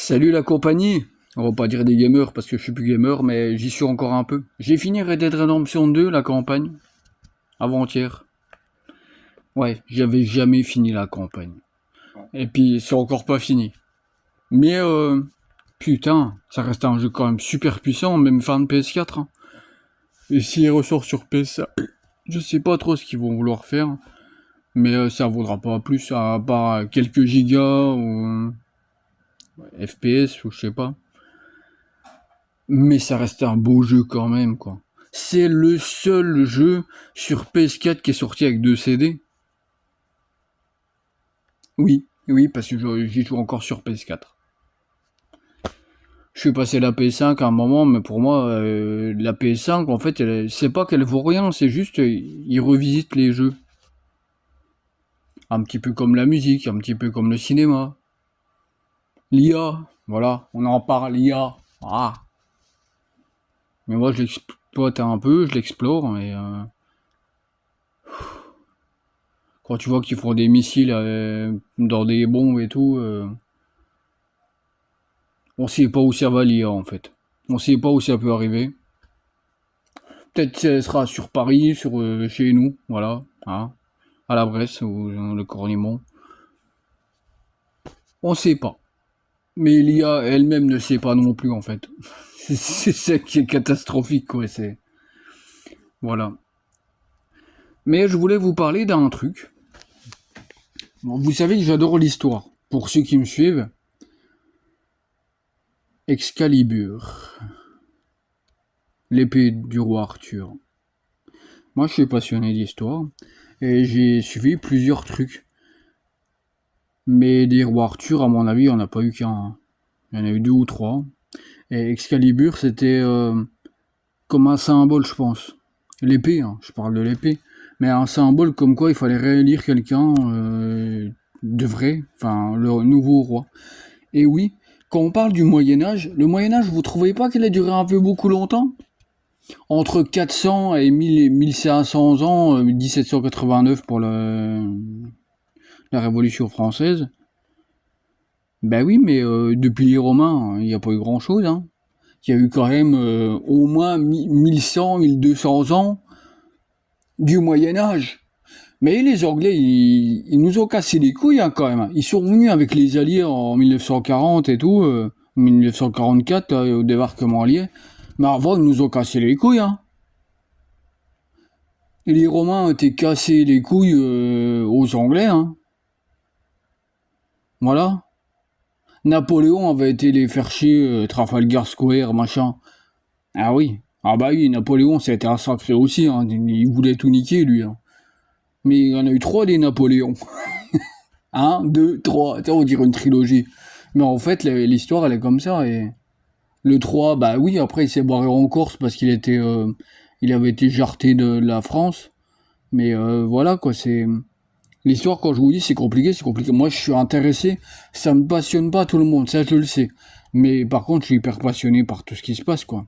Salut la compagnie. On va pas dire des gamers parce que je suis plus gamer, mais j'y suis encore un peu. J'ai fini Red Dead Redemption 2, la campagne, avant-hier. Ouais, j'avais jamais fini la campagne. Et puis c'est encore pas fini. Mais putain, ça reste un jeu quand même super puissant, même fin de PS4. Hein. Et s'il ressort sur PS5, je sais pas trop ce qu'ils vont vouloir faire. Mais ça vaudra pas plus à part quelques gigas ou FPS ou je sais pas. Mais ça reste un beau jeu quand même, quoi. C'est le seul jeu sur PS4 qui est sorti avec 2 CD. Oui, oui, parce que j'y joue encore sur PS4. Je suis passé à la PS5 à un moment, mais pour moi, la PS5, en fait, c'est pas qu'elle vaut rien, c'est juste, ils revisitent les jeux. Un petit peu comme la musique, un petit peu comme le cinéma. L'IA, voilà, on en parle, l'IA. Ah. Mais moi, je l'exploite un peu, je l'explore, et quand tu vois qu'ils font des missiles dans des bombes et tout, on sait pas où ça va l'IA en fait. On sait pas où ça peut arriver. Peut-être que ça sera sur Paris, sur chez nous, voilà, hein, à la Bresse ou dans le Cornimont. On sait pas. Mais l'IA elle-même ne sait pas non plus en fait. C'est ça qui est catastrophique quoi. C'est voilà. Mais je voulais vous parler d'un truc. Bon, vous savez que j'adore l'histoire. Pour ceux qui me suivent, Excalibur, l'épée du roi Arthur. Moi, je suis passionné d'histoire et j'ai suivi plusieurs trucs. Mais des rois Arthur, à mon avis, il n'y en a pas eu qu'un. Hein. Il y en a eu 2 ou 3. Et Excalibur, c'était comme un symbole, je pense. L'épée, hein, je parle de l'épée. Mais un symbole comme quoi il fallait réélire quelqu'un de vrai, enfin, le nouveau roi. Et oui, quand on parle du Moyen-Âge, le Moyen-Âge, vous trouvez pas qu'il a duré un peu beaucoup longtemps? Entre 400 et 1000, 1500 ans, 1789 pour la Révolution française. Ben oui, mais depuis les Romains, il n'y a pas eu grand-chose. Hein. Il y a eu quand même au moins 1100, 1200 ans du Moyen-Âge. Mais les Anglais, ils nous ont cassé les couilles hein, quand même. Ils sont venus avec les Alliés en 1940 et tout, 1944, au débarquement allié. Mais avant, ils nous ont cassé les couilles. Hein. Et les Romains étaient cassés les couilles aux Anglais. Hein. Voilà. Napoléon avait été les faire chier, Trafalgar Square, machin. Ah oui. Ah bah oui, Napoléon, ça a été un sacré aussi. Hein. Il voulait tout niquer, lui. Hein. Mais il y en a eu 3 des Napoléons. Un, 2, 3. On dirait une trilogie. Mais en fait, l'histoire, elle est comme ça. Et le 3, bah oui, après, il s'est barré en Corse parce qu'il était, il avait été jarté de la France. Mais voilà, quoi, c'est... L'histoire, quand je vous dis, c'est compliqué, c'est compliqué. Moi, je suis intéressé. Ça me passionne pas tout le monde, ça, je le sais. Mais par contre, je suis hyper passionné par tout ce qui se passe, quoi.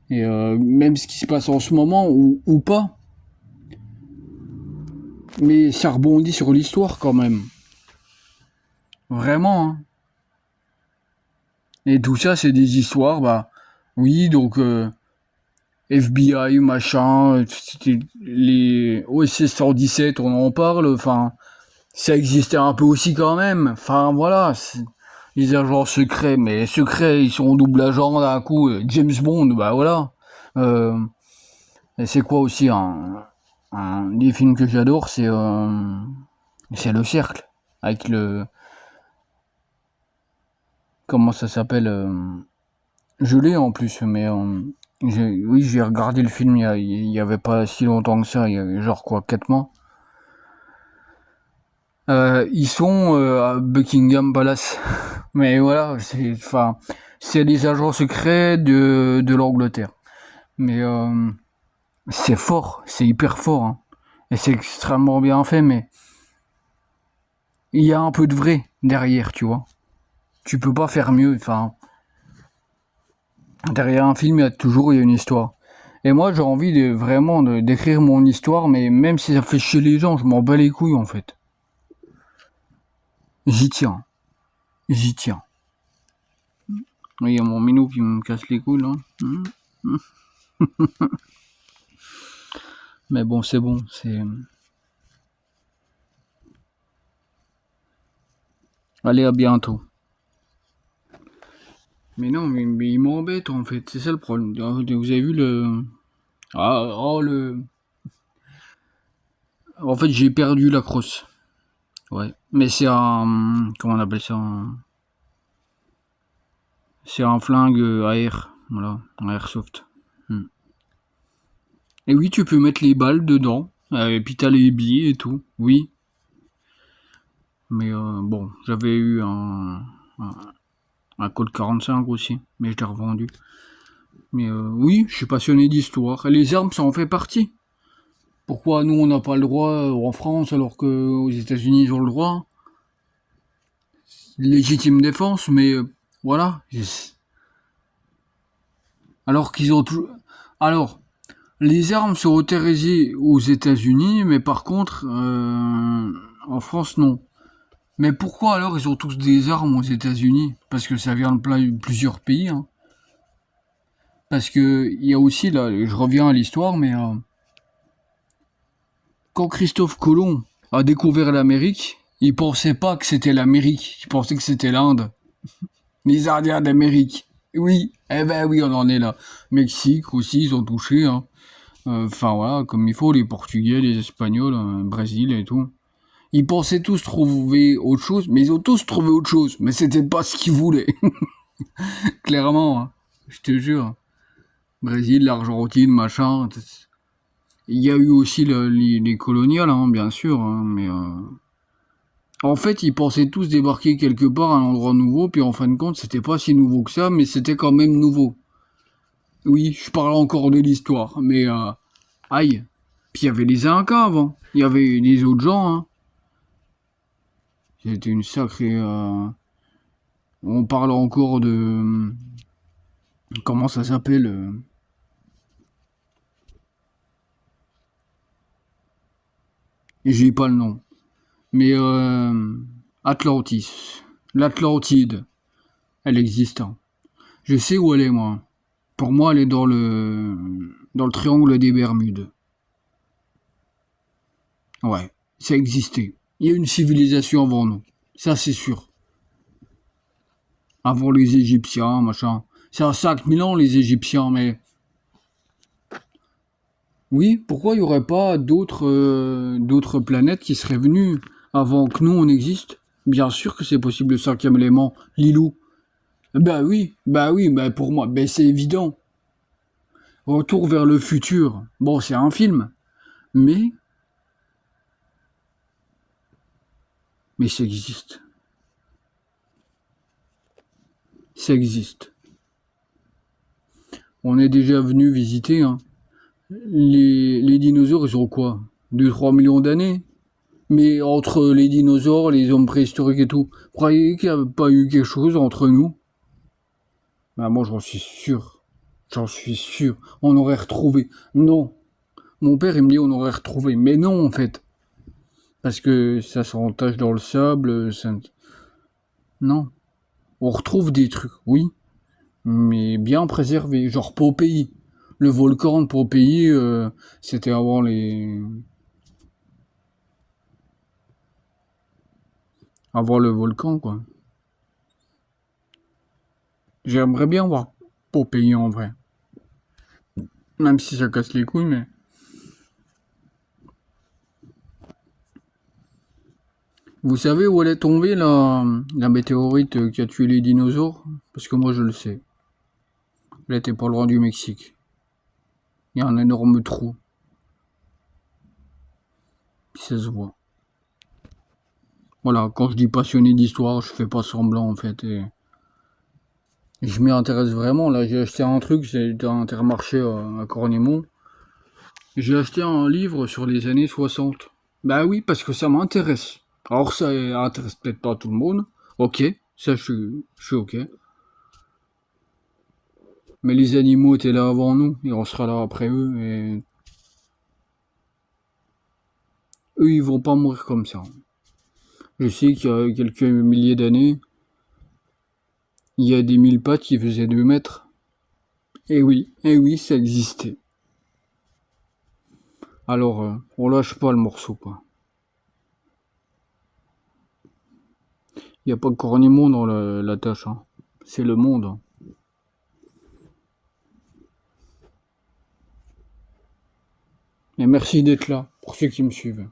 Et même ce qui se passe en ce moment, ou pas. Mais ça rebondit sur l'histoire, quand même. Vraiment, hein. Et tout ça, c'est des histoires, bah... Oui, donc... FBI, machin... Les OSS 117, on en parle, enfin... Ça existait un peu aussi quand même. Enfin, voilà... Les agents secrets, mais secrets, ils sont en double agent d'un coup. James Bond, bah voilà. Et c'est quoi aussi un des films que j'adore, c'est Le Cercle. Avec le... Comment ça s'appelle je l'ai en plus, mais... oui, j'ai regardé le film il y avait pas si longtemps que ça, il y a genre quoi, 4 mois. Ils sont à Buckingham Palace. Mais voilà, c'est des agents secrets de l'Angleterre. Mais c'est fort, c'est hyper fort. Hein. Et c'est extrêmement bien fait, mais il y a un peu de vrai derrière, tu vois. Tu peux pas faire mieux. Enfin, derrière un film, il y a une histoire. Et moi, j'ai envie de vraiment d'écrire mon histoire, mais même si ça fait chier les gens, je m'en bats les couilles en fait. J'y tiens. J'y tiens. Oui, il y a mon minou qui me casse les couilles là. Mais bon, c'est bon, c'est... Allez, à bientôt. Mais non, mais il m'embête en fait, c'est ça le problème. Vous avez vu le... Ah, oh le... En fait, j'ai perdu la crosse. Ouais. Mais c'est un... Comment on appelle ça C'est un flingue à air. Voilà, un airsoft. Hmm. Et oui, tu peux mettre les balles dedans. Et puis t'as les billes et tout. Oui. Mais bon, j'avais eu un Colt 45 aussi. Mais je l'ai revendu. Mais oui, je suis passionné d'histoire. Et les armes, ça en fait partie. Pourquoi nous, on n'a pas le droit en France alors qu'aux États-Unis, ils ont le droit? Légitime défense, mais voilà. Alors qu'ils ont tout. Alors, les armes sont autorisées aux États-Unis, mais par contre, en France, non. Mais pourquoi alors ils ont tous des armes aux États-Unis? Parce que ça vient de plusieurs pays. Hein. Parce que il y a aussi là, je reviens à l'histoire, mais quand Christophe Colomb a découvert l'Amérique, il pensait pas que c'était l'Amérique, il pensait que c'était l'Inde. Les Indiens d'Amérique. Oui, eh ben oui, on en est là. Mexique aussi, ils ont touché. Hein. Enfin voilà, comme il faut, les Portugais, les Espagnols, Brésil et tout. Ils pensaient tous trouver autre chose, mais ils ont tous trouvé autre chose. Mais c'était pas ce qu'ils voulaient. Clairement, hein. Je te jure. Brésil, l'Argentine, machin. Il y a eu aussi les coloniales, hein, bien sûr, hein, mais en fait, ils pensaient tous débarquer quelque part à un endroit nouveau, puis en fin de compte, c'était pas si nouveau que ça, mais c'était quand même nouveau. Oui, je parle encore de l'histoire, mais aïe. Puis il y avait les Incas avant, il y avait des autres gens, hein. C'était une sacrée. On parle encore de. Comment ça s'appelle J'ai pas le nom. Mais Atlantis. L'Atlantide. Elle existe. Hein. Je sais où elle est, moi. Pour moi, elle est dans le triangle des Bermudes. Ouais, ça existait. Il y a une civilisation avant nous. Ça, c'est sûr. Avant les Égyptiens, machin. C'est à 5000 ans, les Égyptiens, mais... Oui, pourquoi il n'y aurait pas d'autres planètes qui seraient venues avant que nous, on existe? Bien sûr que c'est possible, le cinquième élément. Lilou. Bah oui, bah pour moi, bah c'est évident. Retour vers le futur. Bon, c'est un film, mais ça existe. Ça existe. On est déjà venu visiter. Hein. Les dinosaures, ils ont quoi? 2-3 millions d'années? Mais entre les dinosaures, les hommes préhistoriques et tout, vous croyez qu'il n'y a pas eu quelque chose entre nous? Bah moi j'en suis sûr. J'en suis sûr. On aurait retrouvé. Non. Mon père il me dit on aurait retrouvé. Mais non en fait. Parce que ça s'entache dans le sable. Non. On retrouve des trucs, oui. Mais bien préservés. Genre Pompéi. Le volcan de Pompéi, c'était avant le volcan quoi. J'aimerais bien voir Pompéi en vrai. Même si ça casse les couilles, mais... Vous savez où elle est tombée, la météorite qui a tué les dinosaures? Parce que moi, je le sais. Elle était pas loin du Mexique. Il y a un énorme trou. Ça se voit. Voilà, quand je dis passionné d'histoire, je fais pas semblant, en fait. Et je m'y intéresse vraiment. Là, j'ai acheté un truc, c'est un Intermarché à Cornémont. J'ai acheté un livre sur les années 60. Bah oui, parce que ça m'intéresse. Alors ça intéresse peut-être pas tout le monde. Ok, ça je suis ok. Mais les animaux étaient là avant nous, et on sera là après eux, et eux ils vont pas mourir comme ça. Je sais qu'il y a quelques milliers d'années, Il y a des 1000 pattes qui faisaient 2 mètres. Eh oui, ça existait. Alors, on lâche pas le morceau, quoi. Il n'y a pas que Cornimont dans la tâche, hein. C'est le monde, hein. Et merci d'être là, pour ceux qui me suivent.